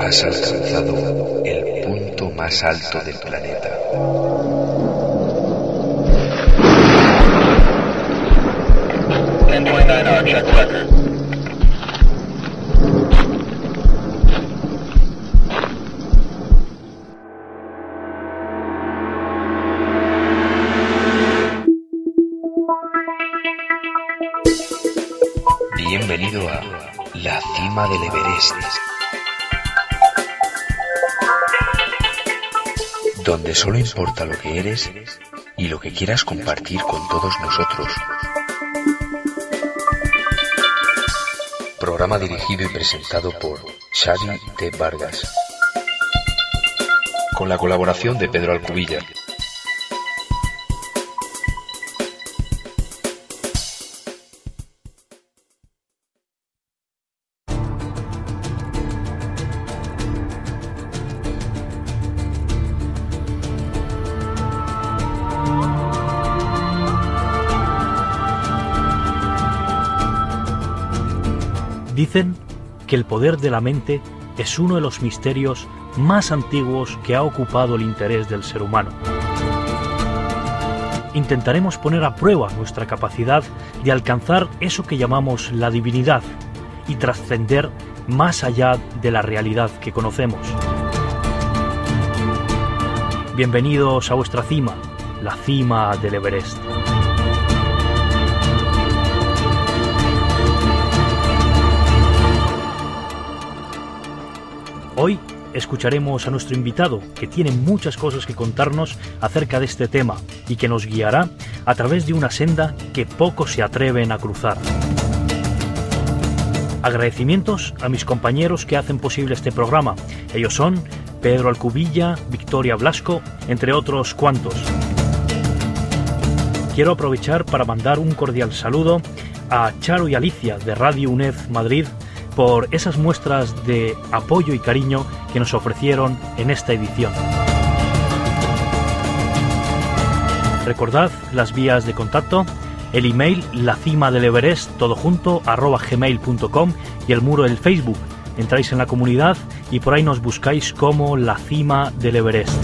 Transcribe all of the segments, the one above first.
Has alcanzado el punto más alto del planeta. Check record. Bienvenido a la cima del Everest, donde solo importa lo que eres y lo que quieras compartir con todos nosotros. Programa dirigido y presentado por Xavi T. Vargas, con la colaboración de Pedro Alcubilla. Dicen que el poder de la mente es uno de los misterios más antiguos que ha ocupado el interés del ser humano. Intentaremos poner a prueba nuestra capacidad de alcanzar eso que llamamos la divinidad y trascender más allá de la realidad que conocemos. Bienvenidos a vuestra cima, la cima del Everest. Hoy escucharemos a nuestro invitado, que tiene muchas cosas que contarnos acerca de este tema y que nos guiará a través de una senda que pocos se atreven a cruzar. Agradecimientos a mis compañeros que hacen posible este programa. Ellos son Pedro Alcubilla, Victoria Blasco, entre otros cuantos. Quiero aprovechar para mandar un cordial saludo a Charo y Alicia de Radio UNED Madrid, por esas muestras de apoyo y cariño que nos ofrecieron en esta edición. Recordad las vías de contacto: el email lacimadeleverest todo junto @gmail.com y el muro del Facebook. Entráis en la comunidad y por ahí nos buscáis como La Cima del Everest.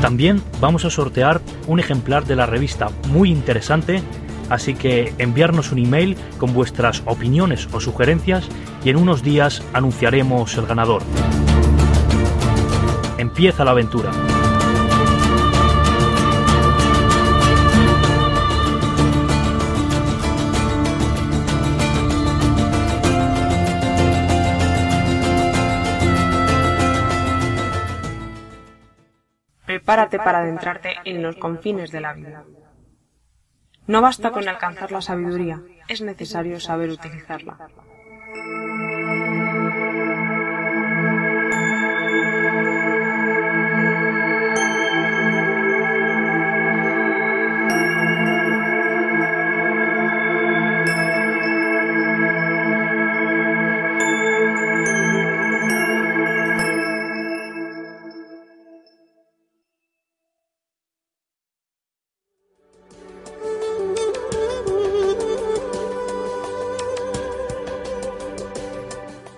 También vamos a sortear un ejemplar de la revista muy interesante, así que enviarnos un email con vuestras opiniones o sugerencias y en unos días anunciaremos el ganador. Empieza la aventura. Prepárate para adentrarte en los confines de la vida. No basta con alcanzar la sabiduría, es necesario saber utilizarla.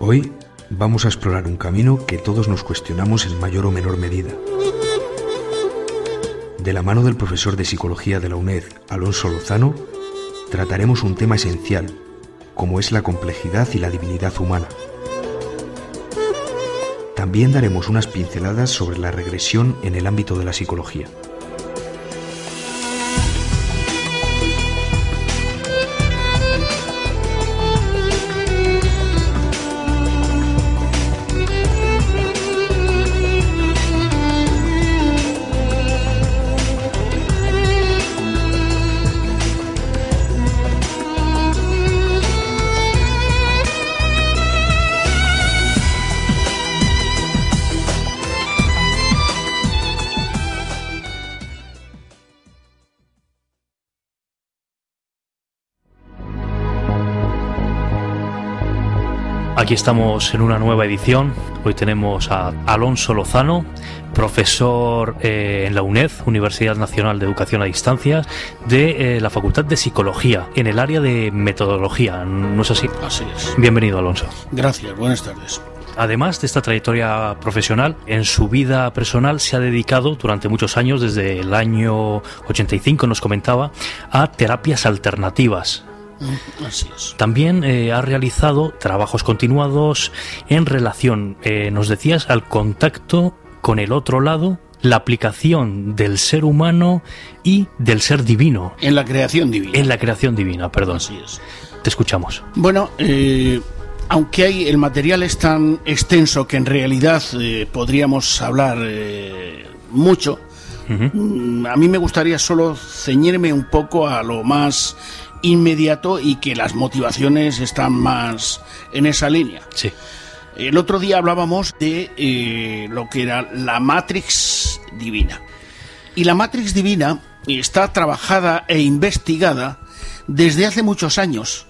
Hoy vamos a explorar un camino que todos nos cuestionamos en mayor o menor medida. De la mano del profesor de Psicología de la UNED, Alonso Lozano, trataremos un tema esencial, como es la complejidad y la divinidad humana. También daremos unas pinceladas sobre la regresión en el ámbito de la psicología. Aquí estamos en una nueva edición. Hoy tenemos a Alonso Lozano, profesor en la UNED, Universidad Nacional de Educación a Distancia, de la Facultad de Psicología, en el área de metodología, ¿no es así? Así es. Bienvenido, Alonso. Gracias, buenas tardes. Además de esta trayectoria profesional, en su vida personal se ha dedicado durante muchos años, desde el año 85 nos comentaba, a terapias alternativas. Así es. También ha realizado trabajos continuados en relación, nos decías, al contacto con el otro lado, la aplicación del ser humano y del ser divino. En la creación divina. En la creación divina, perdón. Así es. Te escuchamos. Bueno, aunque el material es tan extenso que en realidad podríamos hablar mucho, a mí me gustaría solo ceñirme un poco a lo más inmediato y que las motivaciones están más en esa línea. Sí. El otro día hablábamos de lo que era la Matrix divina. Y la Matrix divina está trabajada e investigada desde hace muchos años.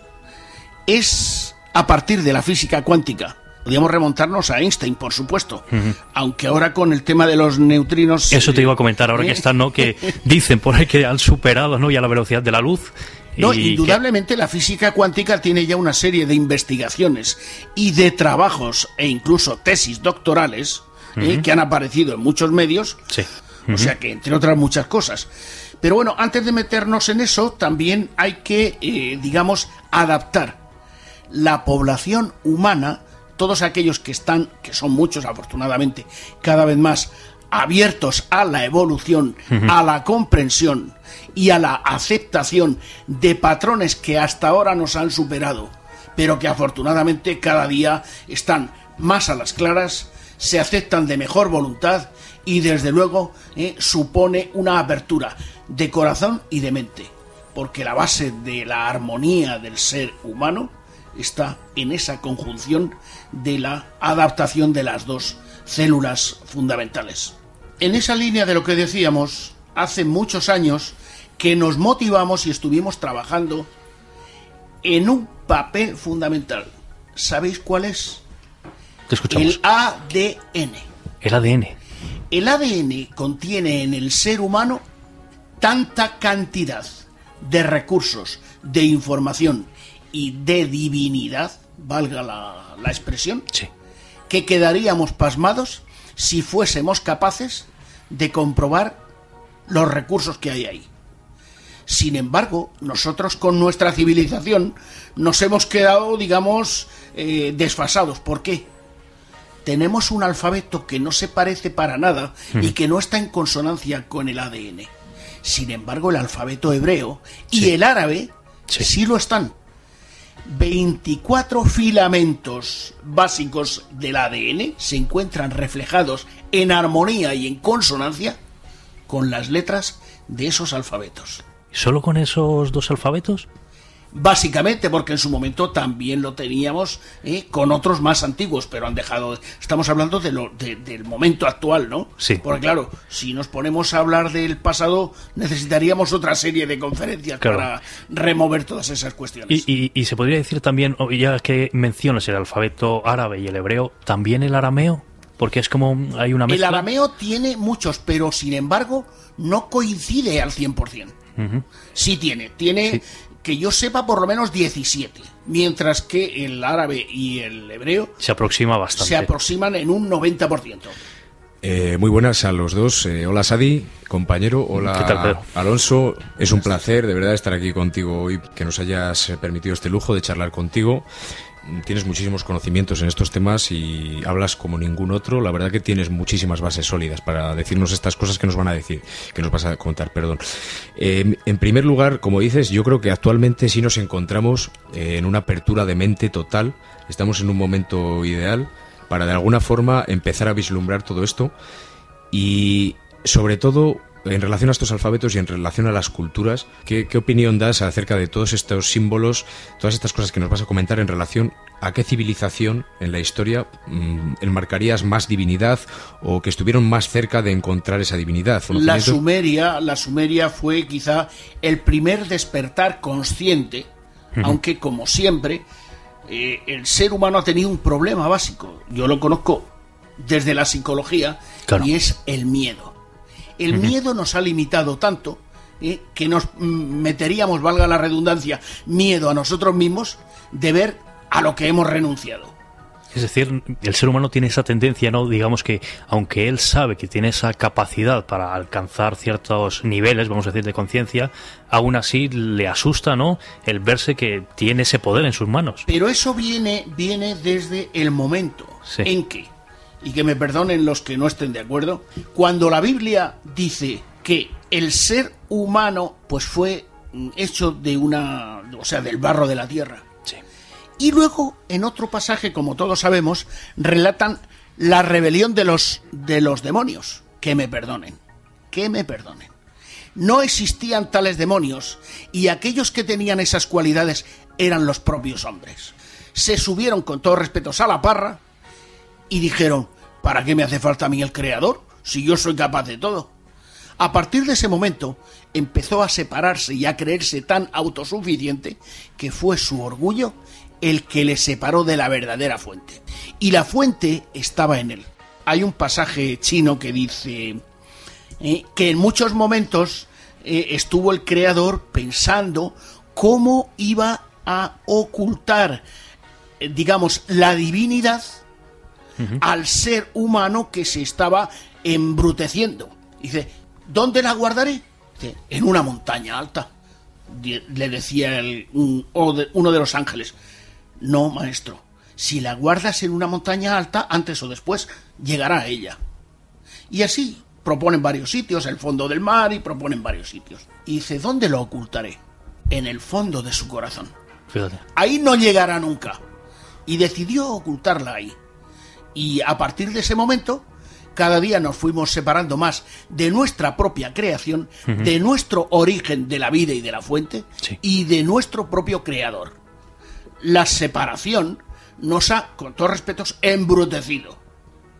Es a partir de la física cuántica. Podríamos remontarnos a Einstein, por supuesto, aunque ahora con el tema de los neutrinos... Eso te iba a comentar ahora que están, ¿no? Que dicen por ahí que han superado, ¿no?, ya la velocidad de la luz. No, indudablemente la física cuántica tiene ya una serie de investigaciones y de trabajos e incluso tesis doctorales que han aparecido en muchos medios, sí. O sea que entre otras muchas cosas. Pero bueno, antes de meternos en eso, también hay que, digamos, adaptar la población humana, todos aquellos que son muchos afortunadamente, cada vez más abiertos a la evolución, a la comprensión y a la aceptación de patrones que hasta ahora nos han superado, pero que afortunadamente cada día están más a las claras, se aceptan de mejor voluntad y desde luego supone una apertura de corazón y de mente, porque la base de la armonía del ser humano está en esa conjunción de la adaptación de las dos células fundamentales. En esa línea de lo que decíamos, hace muchos años que nos motivamos y estuvimos trabajando en un papel fundamental. ¿Sabéis cuál es? Te escuchamos. El ADN. El ADN. El ADN contiene en el ser humano tanta cantidad de recursos, de información y de divinidad, valga la expresión, sí, que quedaríamos pasmados si fuésemos capaces de comprobar los recursos que hay ahí. Sin embargo, nosotros con nuestra civilización nos hemos quedado, digamos, desfasados. ¿Por qué? Tenemos un alfabeto que no se parece para nada y que no está en consonancia con el ADN. Sin embargo, el alfabeto hebreo y el árabe sí lo están. 24 filamentos básicos del ADN se encuentran reflejados en armonía y en consonancia con las letras de esos alfabetos. ¿Solo con esos dos alfabetos? Básicamente, porque en su momento también lo teníamos con otros más antiguos, pero han dejado... Estamos hablando del momento actual, ¿no? Sí. Porque claro, si nos ponemos a hablar del pasado, necesitaríamos otra serie de conferencias, claro, para remover todas esas cuestiones. Y se podría decir también, ya que mencionas el alfabeto árabe y el hebreo, ¿también el arameo? Porque es como hay una mezcla. El arameo tiene muchos, pero sin embargo no coincide al 100%. Sí tiene... Sí. Que yo sepa, por lo menos 17, mientras que el árabe y el hebreo se aproxima bastante. Se aproximan en un 90%. Muy buenas a los dos. Hola Sadi, compañero. Hola. ¿Qué tal, Pedro? Alonso. Es un placer, de verdad, estar aquí contigo hoy, que nos hayas permitido este lujo de charlar contigo. Tienes muchísimos conocimientos en estos temas y hablas como ningún otro. La verdad que tienes muchísimas bases sólidas para decirnos estas cosas que nos van a decir, que nos vas a contar, perdón. En primer lugar, como dices, yo creo que actualmente sí nos encontramos en una apertura de mente total. Estamos en un momento ideal para de alguna forma empezar a vislumbrar todo esto y sobre todo en relación a estos alfabetos y en relación a las culturas, ¿qué opinión das acerca de todos estos símbolos, todas estas cosas que nos vas a comentar en relación a qué civilización en la historia enmarcarías más divinidad o que estuvieron más cerca de encontrar esa divinidad? La Sumeria fue quizá el primer despertar consciente, aunque como siempre el ser humano ha tenido un problema básico. Yo lo conozco desde la psicología, claro, y es el miedo. El miedo nos ha limitado tanto que nos meteríamos, valga la redundancia, miedo a nosotros mismos de ver a lo que hemos renunciado. Es decir, el ser humano tiene esa tendencia, ¿no? Digamos que, aunque él sabe que tiene esa capacidad para alcanzar ciertos niveles, vamos a decir, de conciencia, aún así le asusta, ¿no?, el verse que tiene ese poder en sus manos. Pero eso viene desde el momento en que, y que me perdonen los que no estén de acuerdo, cuando la Biblia dice que el ser humano pues fue hecho del barro de la tierra. Sí. Y luego, en otro pasaje, como todos sabemos, relatan la rebelión de los demonios. Que me perdonen. No existían tales demonios, y aquellos que tenían esas cualidades eran los propios hombres. Se subieron, con todo respeto, a la parra y dijeron: ¿para qué me hace falta a mí el creador, si yo soy capaz de todo? A partir de ese momento empezó a separarse y a creerse tan autosuficiente que fue su orgullo el que le separó de la verdadera fuente. Y la fuente estaba en él. Hay un pasaje chino que dice que en muchos momentos estuvo el creador pensando cómo iba a ocultar, digamos, la divinidad al ser humano que se estaba embruteciendo. Dice: ¿dónde la guardaré? Dice: en una montaña alta. Le decía uno de los ángeles: no, maestro, si la guardas en una montaña alta, antes o después llegará a ella. Y así proponen varios sitios, el fondo del mar, y proponen varios sitios. Y dice: ¿dónde lo ocultaré? En el fondo de su corazón. Fíjate. Ahí no llegará nunca. Y decidió ocultarla ahí. Y a partir de ese momento, cada día nos fuimos separando más de nuestra propia creación, de nuestro origen de la vida y de la fuente, y de nuestro propio creador. La separación nos ha, con todos respetos, embrutecido.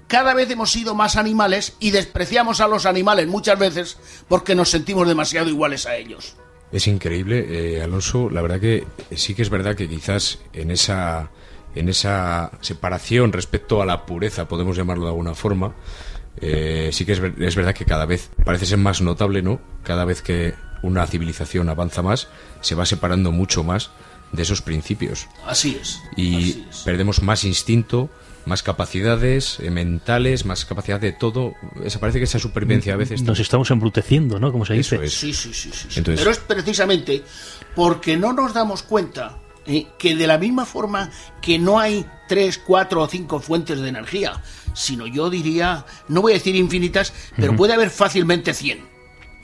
Cada vez hemos sido más animales y despreciamos a los animales muchas veces porque nos sentimos demasiado iguales a ellos. Es increíble, Alonso. La verdad que sí que es verdad que quizás en esa separación respecto a la pureza, podemos llamarlo de alguna forma, sí que es verdad que cada vez parece ser más notable, ¿no? Cada vez que una civilización avanza más, se va separando mucho más de esos principios. Así es. Y perdemos más instinto, más capacidades mentales, más capacidad de todo. Parece que esa supervivencia a veces... Nos estamos embruteciendo, ¿no? Como se dice. Sí. Entonces... Pero es precisamente porque no nos damos cuenta que de la misma forma que no hay 3, 4 o 5 fuentes de energía, sino yo diría, no voy a decir infinitas, pero puede haber fácilmente 100.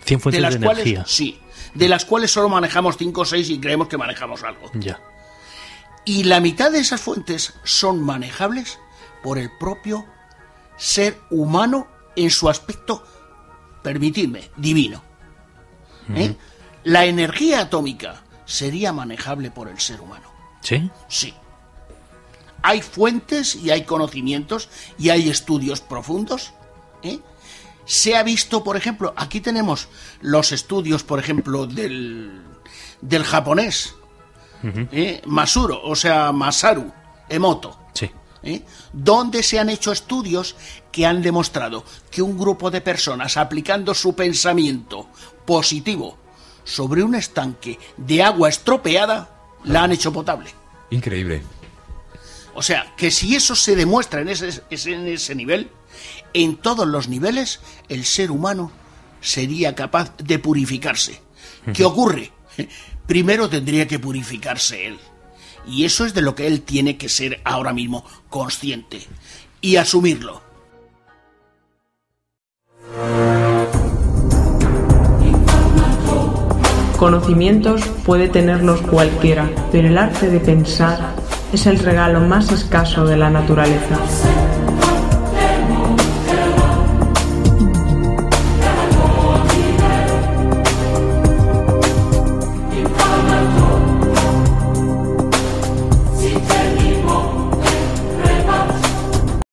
100 fuentes de energía. Cuales, sí, de las cuales solo manejamos 5 o 6 y creemos que manejamos algo. Ya. Y la mitad de esas fuentes son manejables por el propio ser humano en su aspecto, permitidme, divino. La energía atómica sería manejable por el ser humano. ¿Sí? Sí. Hay fuentes y hay conocimientos y hay estudios profundos. Se ha visto, por ejemplo, aquí tenemos los estudios, por ejemplo, del japonés, Masaru Emoto. Sí. Donde se han hecho estudios que han demostrado que un grupo de personas, aplicando su pensamiento positivo sobre un estanque de agua estropeada, la han hecho potable. Increíble. O sea, que si eso se demuestra en ese nivel, en todos los niveles, el ser humano sería capaz de purificarse. ¿Qué ocurre? Primero tendría que purificarse él. Y eso es de lo que él tiene que ser ahora mismo consciente y asumirlo. Conocimientos puede tenerlos cualquiera, pero el arte de pensar es el regalo más escaso de la naturaleza.